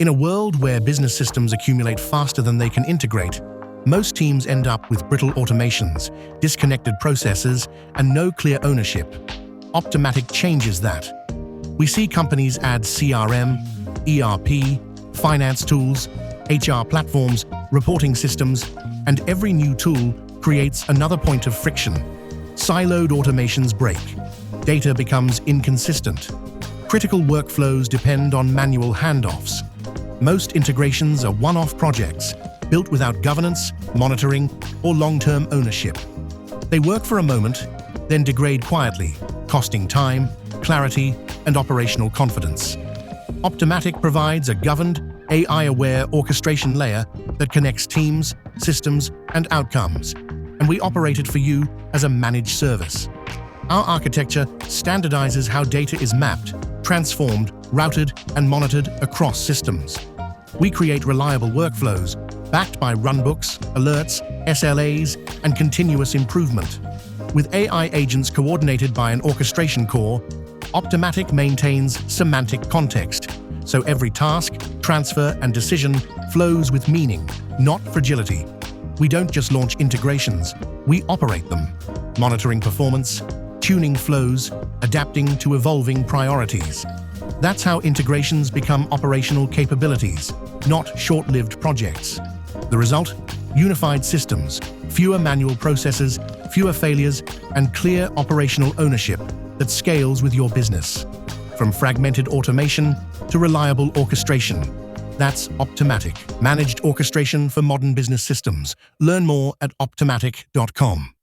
In a world where business systems accumulate faster than they can integrate, most teams end up with brittle automations, disconnected processes, and no clear ownership. Optematic changes that. We see companies add CRM, ERP, finance tools, HR platforms, reporting systems, and every new tool creates another point of friction. Siloed automations break. Data becomes inconsistent. Critical workflows depend on manual handoffs. Most integrations are one-off projects, built without governance, monitoring, or long-term ownership. They work for a moment, then degrade quietly, costing time, clarity, and operational confidence. Optematic provides a governed, AI-aware orchestration layer that connects teams, systems, and outcomes, and we operate it for you as a managed service. Our architecture standardizes how data is mapped, transformed, routed, and monitored across systems. We create reliable workflows, backed by runbooks, alerts, SLAs, and continuous improvement. With AI agents coordinated by an orchestration core, Optematic maintains semantic context, so every task, transfer, and decision flows with meaning, not fragility. We don't just launch integrations, we operate them, monitoring performance, tuning flows, adapting to evolving priorities. That's how integrations become operational capabilities, not short-lived projects. The result? Unified systems, fewer manual processes, fewer failures, and clear operational ownership that scales with your business. From fragmented automation to reliable orchestration. That's Optematic, managed orchestration for modern business systems. Learn more at optematic.com.